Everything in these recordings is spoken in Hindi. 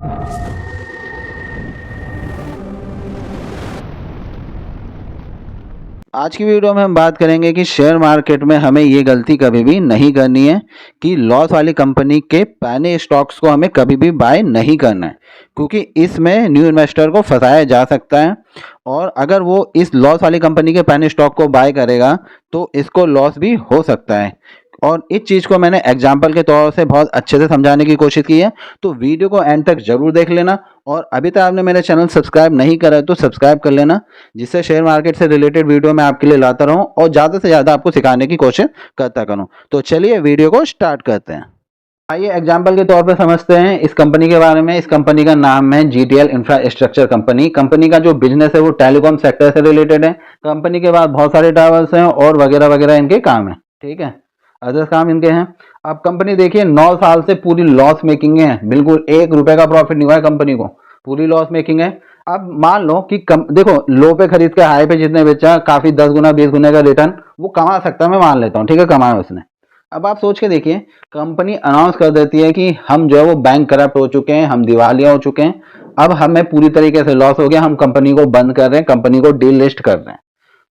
आज की वीडियो में हम बात करेंगे कि शेयर मार्केट में हमें ये गलती कभी भी नहीं करनी है कि लॉस वाली कंपनी के पैनी स्टॉक्स को हमें कभी भी बाय नहीं करना है, क्योंकि इसमें न्यू इन्वेस्टर को फंसाया जा सकता है। और अगर वो इस लॉस वाली कंपनी के पैनी स्टॉक को बाय करेगा तो इसको लॉस भी हो सकता है। और इस चीज़ को मैंने एग्जाम्पल के तौर से बहुत अच्छे से समझाने की कोशिश की है, तो वीडियो को एंड तक जरूर देख लेना। और अभी तक आपने मेरा चैनल सब्सक्राइब नहीं करा है तो सब्सक्राइब कर लेना, जिससे शेयर मार्केट से रिलेटेड वीडियो मैं आपके लिए लाता रहूं और ज़्यादा से ज़्यादा आपको सिखाने की कोशिश करता करूं। तो चलिए वीडियो को स्टार्ट करते हैं। आइए एग्जाम्पल के तौर पर समझते हैं इस कंपनी के बारे में। इस कंपनी का नाम है जीटीएल इंफ्रास्ट्रक्चर कंपनी। कंपनी का जो बिजनेस है वो टेलीकॉम सेक्टर से रिलेटेड है। कंपनी के बाद बहुत सारे टावर्स हैं और वगैरह वगैरह इनके काम है, ठीक है, अदर्स काम इनके हैं। अब कंपनी देखिए 9 साल से पूरी लॉस मेकिंग है, बिल्कुल 1 रुपए का प्रॉफिट नहीं हुआ है कंपनी को, पूरी लॉस मेकिंग है। अब मान लो कि देखो लो पे खरीद के हाई पे जितने बेचा, काफी 10 गुना 20 गुना का रिटर्न वो कमा सकता है, मैं मान लेता हूँ, ठीक है, कमाया उसने। अब आप सोच के देखिए, कंपनी अनाउंस कर देती है कि हम जो है वो बैंक करप्ट हो चुके हैं, हम दिवालिया हो चुके हैं, अब हमें पूरी तरीके से लॉस हो गया, हम कंपनी को बंद कर रहे हैं, कंपनी को डीलिस्ट कर रहे हैं।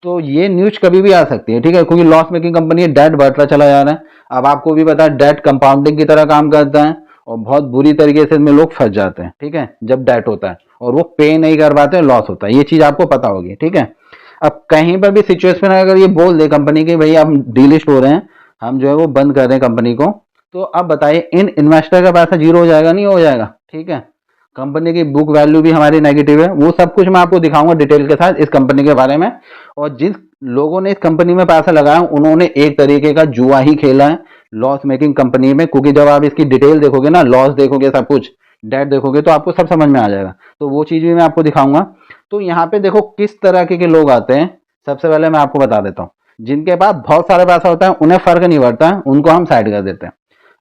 तो ये न्यूज कभी भी आ सकती है, ठीक है, क्योंकि लॉस मेकिंग कंपनी है, डेट बढ़ता चला जा रहा है। अब आपको भी पता है डेट कंपाउंडिंग की तरह काम करता है और बहुत बुरी तरीके से इसमें लोग फंस जाते हैं, ठीक है, जब डेट होता है और वो पे नहीं कर पाते, लॉस होता है, ये चीज आपको पता होगी, ठीक है। अब कहीं पर भी सिचुएशन अगर ये बोल दे कंपनी की भैया हम डीलिस्ट हो रहे हैं, हम जो है वो बंद कर रहे हैं कंपनी को, तो अब बताइए इन इन्वेस्टर का पैसा जीरो हो जाएगा, नहीं हो जाएगा, ठीक है। कंपनी की बुक वैल्यू भी हमारी नेगेटिव है, वो सब कुछ मैं आपको दिखाऊंगा डिटेल के साथ इस कंपनी के बारे में। और जिस लोगों ने इस कंपनी में पैसा लगाया उन्होंने एक तरीके का जुआ ही खेला है लॉस मेकिंग कंपनी में, क्योंकि जब आप इसकी डिटेल देखोगे ना, लॉस देखोगे, सब कुछ डेट देखोगे, तो आपको सब समझ में आ जाएगा। तो वो चीज भी मैं आपको दिखाऊंगा। तो यहाँ पे देखो किस तरह के लोग आते हैं। सबसे पहले मैं आपको बता देता हूँ, जिनके पास बहुत सारा पैसा होता है उन्हें फर्क नहीं पड़ता है, उनको हम साइड कर देते हैं।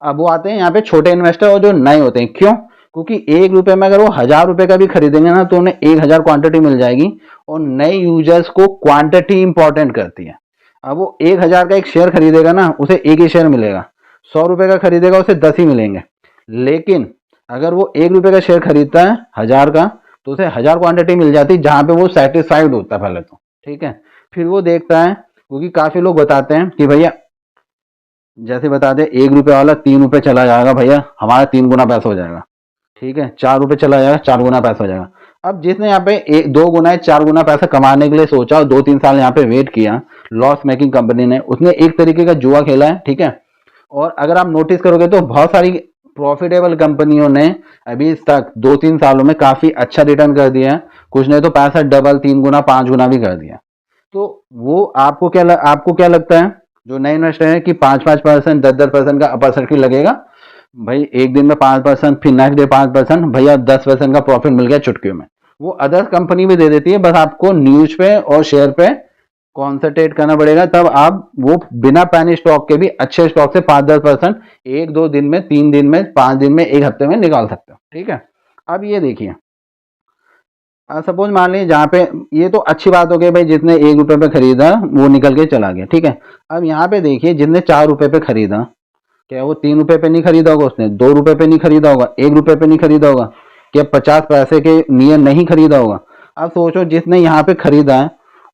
अब वो आते हैं यहाँ पे छोटे इन्वेस्टर और जो नए होते हैं। क्यों? क्योंकि 1 रुपए में अगर वो 1000 रुपए का भी खरीदेंगे ना तो उन्हें 1000 क्वांटिटी मिल जाएगी। और नए यूजर्स को क्वांटिटी इंपॉर्टेंट करती है। अब वो 1000 का एक शेयर खरीदेगा ना, उसे एक ही शेयर मिलेगा। 100 रुपए का खरीदेगा, उसे 10 ही मिलेंगे। लेकिन अगर वो 1 रुपए का शेयर खरीदता है 1000 का, तो उसे 1000 क्वांटिटी मिल जाती है, जहां पे वो सेटिस्फाइड होता है पहले तो, ठीक है। फिर वो देखता है, क्योंकि काफी लोग बताते हैं कि भैया जैसे बता दे 1 रुपए वाला 3 रुपए चला जाएगा, भैया हमारा 3 गुना पैसा हो जाएगा, ठीक है, 4 रुपए चला जाएगा, 4 गुना पैसा हो जाएगा। अब जिसने यहाँ पे 2 गुना 4 गुना पैसा कमाने के लिए सोचा और 2-3 साल यहाँ पे वेट किया, लॉस मेकिंग कंपनी ने, उसने एक तरीके का जुआ खेला है, ठीक है। और अगर आप नोटिस करोगे तो बहुत सारी प्रॉफिटेबल कंपनियों ने अभी तक 2-3 सालों में काफी अच्छा रिटर्न कर दिया है। कुछ ने तो पैसा डबल 3 गुना 5 गुना भी कर दिया। तो वो आपको क्या लगता है जो नए इन्वेस्टर है कि 5-5%, 10-10% का अपर सर्किट लगेगा? भाई एक दिन में 5%, फिर नेक्स्ट डे 5%, भैया 10% का प्रॉफिट मिल गया चुटकियों में। वो अदर्स कंपनी भी दे देती है, बस आपको न्यूज पे और शेयर पे कॉन्सेंट्रेट करना पड़ेगा, तब आप वो बिना पैनी स्टॉक के भी अच्छे स्टॉक से 5-10% 1-2 दिन में, 3 दिन में, 5 दिन में, एक हफ्ते में निकाल सकते हो, ठीक है। अब ये देखिए, सपोज मान लीजिए जहाँ पे, ये तो अच्छी बात हो गई भाई, जिसने 1 रुपए पे खरीदा वो निकल के चला गया, ठीक है। अब यहाँ पे देखिए जिसने 4 रुपए पे खरीदा, क्या वो 3 रुपए पे नहीं खरीदा होगा, उसने 2 रुपए पे नहीं खरीदा होगा, 1 रुपए पे नहीं खरीदा होगा, क्या 50 पैसे के नियर नहीं खरीदा होगा? अब सोचो जिसने यहाँ पे खरीदा है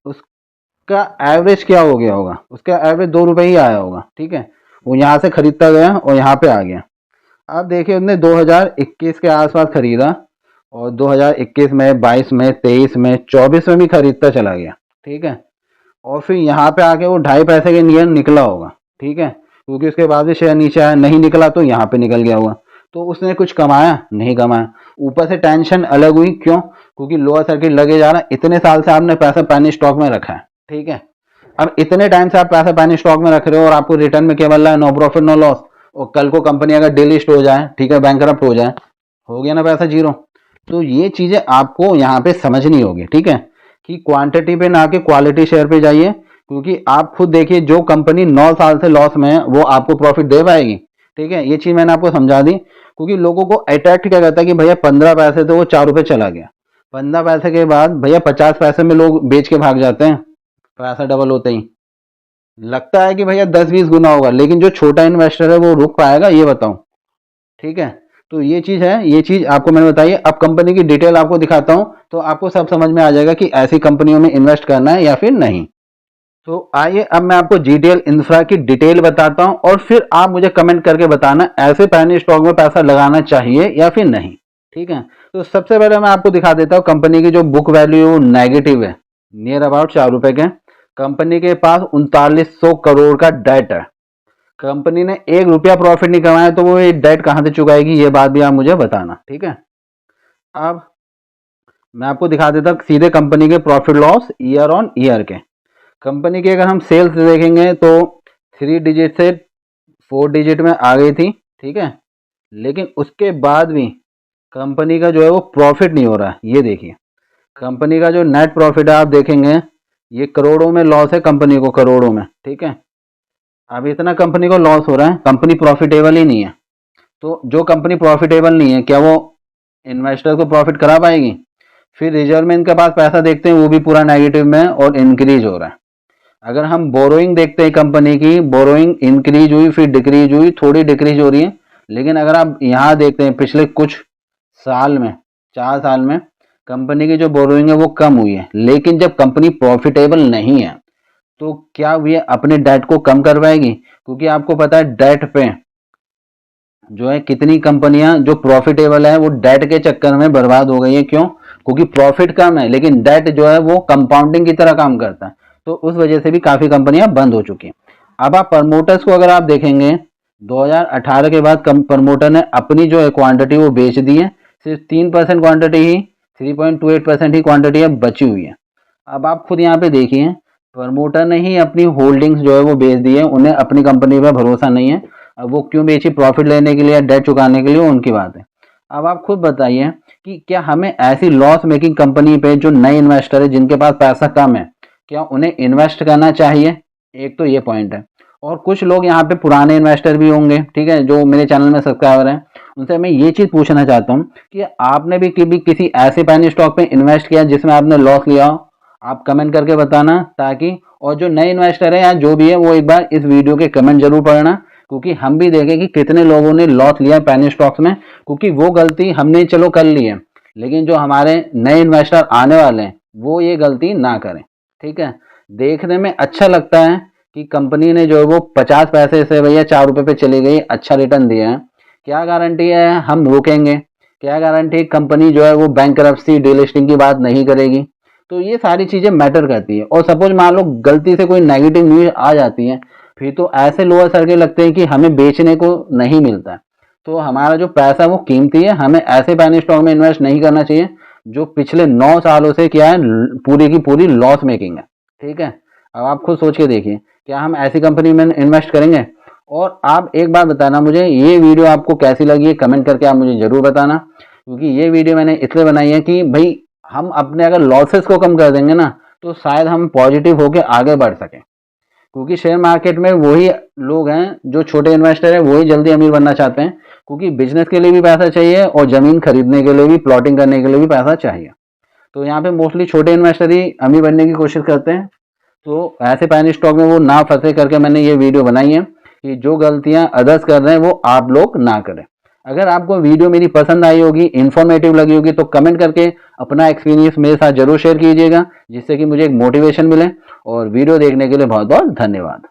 उसका एवरेज क्या हो गया होगा, उसका एवरेज 2 रुपए ही आया होगा, ठीक है। वो यहाँ से खरीदता गया और यहाँ पे आ गया। अब देखिए उसने 2021 के आसपास खरीदा और 2021 में, 22 में, 23 में, 24 में भी खरीदता चला गया, ठीक है। और फिर यहाँ पे आके वो 2.5 पैसे के नियर निकला होगा, ठीक है, क्योंकि उसके बाद भी शेयर नीचे आया, नहीं निकला तो यहाँ पे निकल गया होगा। तो उसने कुछ कमाया? नहीं कमाया। ऊपर से टेंशन अलग हुई, क्यों? क्योंकि लोअर सर्किट लगे जा रहा है, इतने साल से आपने पैसा पैनी स्टॉक में रखा है, ठीक है। अब इतने टाइम से आप पैसा पैनी स्टॉक में रख रहे हो और आपको रिटर्न में क्या मिल रहा है? No profit no loss. और कल को कंपनी अगर डिलिस्ट हो जाए, ठीक है, बैंकरप्ट हो जाए, हो गया ना पैसा जीरो। तो ये चीजें आपको यहाँ पे समझनी होगी, ठीक है, कि क्वांटिटी पे ना के क्वालिटी शेयर पे जाइए। क्योंकि आप खुद देखिए जो कंपनी 9 साल से लॉस में है वो आपको प्रॉफिट दे पाएगी, ठीक है। ये चीज मैंने आपको समझा दी, क्योंकि लोगों को अट्रैक्ट क्या करता है कि भैया 15 पैसे तो वो 4 रुपए चला गया, 15 पैसे के बाद भैया 50 पैसे में लोग बेच के भाग जाते हैं, पैसा डबल होते ही। लगता है कि भैया 10-20 गुना होगा, लेकिन जो छोटा इन्वेस्टर है वो रुक पाएगा, ये बताऊं, ठीक है। तो ये चीज़ है, ये चीज़ आपको मैंने बताई है। अब कंपनी की डिटेल आपको दिखाता हूँ तो आपको सब समझ में आ जाएगा कि ऐसी कंपनियों में इन्वेस्ट करना है या फिर नहीं। तो आइए अब मैं आपको जीटीएल इंफ्रा की डिटेल बताता हूँ और फिर आप मुझे कमेंट करके बताना ऐसे पैनी स्टॉक में पैसा लगाना चाहिए या फिर नहीं। ठीक है, तो सबसे पहले मैं आपको दिखा देता हूँ कंपनी की जो बुक वैल्यू नेगेटिव है, नियर अबाउट 4 रुपए के। कंपनी के पास 3900 करोड़ का डेट है। कंपनी ने 1 रुपया प्रॉफिट नहीं कमाया तो वो ये डेट कहाँ से चुकाएगी, ये बात भी आप मुझे बताना। ठीक है, अब मैं आपको दिखा देता हूँ सीधे कंपनी के profit loss year on year के। कंपनी की अगर हम सेल्स देखेंगे तो 3 डिजिट से 4 डिजिट में आ गई थी। ठीक है, लेकिन उसके बाद भी कंपनी का जो है वो प्रॉफिट नहीं हो रहा है। ये देखिए कंपनी का जो नेट प्रॉफिट है आप देखेंगे ये करोड़ों में लॉस है कंपनी को, करोड़ों में। ठीक है, अब इतना कंपनी को लॉस हो रहा है, कंपनी प्रॉफिटेबल ही नहीं है। तो जो कंपनी प्रॉफिटेबल नहीं है क्या वो इन्वेस्टर को प्रॉफिट करा पाएगी? फिर रिजर्व में इनके पास पैसा देखते हैं वो भी पूरा नेगेटिव में है और इंक्रीज हो रहा है। अगर हम बोरोइंग देखते हैं कंपनी की, बोरोइंग इंक्रीज हुई फिर डिक्रीज हुई, थोड़ी डिक्रीज हो रही है। लेकिन अगर आप यहाँ देखते हैं पिछले कुछ साल में, 4 साल में कंपनी की जो बोरोइंग है वो कम हुई है। लेकिन जब कंपनी प्रॉफिटेबल नहीं है तो क्या ये अपने डेट को कम कर पाएगी? क्योंकि आपको पता है डेट पे जो है कितनी कंपनियां जो प्रॉफिटेबल है वो डेट के चक्कर में बर्बाद हो गई है। क्यों? क्योंकि प्रॉफिट कम है लेकिन डेट जो है वो कंपाउंडिंग की तरह काम करता है। तो उस वजह से भी काफी कंपनियां बंद हो चुकी हैं। अब आप प्रमोटर्स को अगर आप देखेंगे 2018 के बाद प्रमोटर ने अपनी जो है क्वांटिटी वो बेच दी है। सिर्फ 3% क्वांटिटी ही, 3.28% ही क्वांटिटी अब बची हुई है। अब आप खुद यहाँ पे देखिए प्रमोटर ने ही अपनी होल्डिंग्स जो है वो बेच दी है, उन्हें अपनी कंपनी पर भरोसा नहीं है। अब वो क्यों बेची? प्रॉफिट लेने के लिए या डेट चुकाने के लिए, उनकी बात है। अब आप खुद बताइए कि क्या हमें ऐसी लॉस मेकिंग कंपनी पे जो नए इन्वेस्टर है जिनके पास पैसा कम है क्या उन्हें इन्वेस्ट करना चाहिए? एक तो ये पॉइंट है। और कुछ लोग यहाँ पे पुराने इन्वेस्टर भी होंगे, ठीक है, जो मेरे चैनल में सब्सक्राइबर हैं, उनसे मैं ये चीज़ पूछना चाहता हूँ कि आपने भी कभी किसी ऐसे पैनी स्टॉक पे इन्वेस्ट किया जिसमें आपने लॉस लिया हो? आप कमेंट करके बताना, ताकि और जो नए इन्वेस्टर है या जो भी है वो एक बार इस वीडियो के कमेंट जरूर पढ़ना, क्योंकि हम भी देखें कि कितने लोगों ने लॉस लिया पैनी स्टॉक्स में। क्योंकि वो गलती हमने चलो कर ली है, लेकिन जो हमारे नए इन्वेस्टर आने वाले हैं वो ये गलती ना करें। ठीक है, देखने में अच्छा लगता है कि कंपनी ने जो है वो 50 पैसे से भैया 4 रुपए पे चली गई, अच्छा रिटर्न दिया है। क्या गारंटी है हम रुकेंगे? क्या गारंटी कंपनी जो है वो बैंकरप्सी डीलिस्टिंग की बात नहीं करेगी? तो ये सारी चीजें मैटर करती है। और सपोज मान लो गलती से कोई नेगेटिव न्यूज आ जाती है, फिर तो ऐसे लोअर सर्किल लगते हैं कि हमें बेचने को नहीं मिलता है। तो हमारा जो पैसा वो कीमती है, हमें ऐसे पैनी स्टॉक में इन्वेस्ट नहीं करना चाहिए जो पिछले 9 सालों से क्या है पूरी की पूरी लॉस मेकिंग है। ठीक है, अब आप खुद सोच के देखिए क्या हम ऐसी कंपनी में इन्वेस्ट करेंगे? और आप एक बार बताना मुझे ये वीडियो आपको कैसी लगी है, कमेंट करके आप मुझे जरूर बताना। क्योंकि ये वीडियो मैंने इसलिए बनाई है कि भाई हम अपने अगर लॉसेस को कम कर देंगे ना तो शायद हम पॉजिटिव होकर आगे बढ़ सकें। क्योंकि शेयर मार्केट में वही लोग हैं जो छोटे इन्वेस्टर हैं, वही जल्दी अमीर बनना चाहते हैं। क्योंकि बिजनेस के लिए भी पैसा चाहिए और जमीन खरीदने के लिए भी, प्लॉटिंग करने के लिए भी पैसा चाहिए। तो यहाँ पे मोस्टली छोटे इन्वेस्टर ही अमीर बनने की कोशिश करते हैं। तो ऐसे पैनी स्टॉक में वो ना फंसे करके मैंने ये वीडियो बनाई है कि जो गलतियां अदर्स कर रहे हैं वो आप लोग ना करें। अगर आपको वीडियो मेरी पसंद आई होगी, इन्फॉर्मेटिव लगी होगी, तो कमेंट करके अपना एक्सपीरियंस मेरे साथ जरूर शेयर कीजिएगा, जिससे कि मुझे एक मोटिवेशन मिले। और वीडियो देखने के लिए बहुत बहुत धन्यवाद।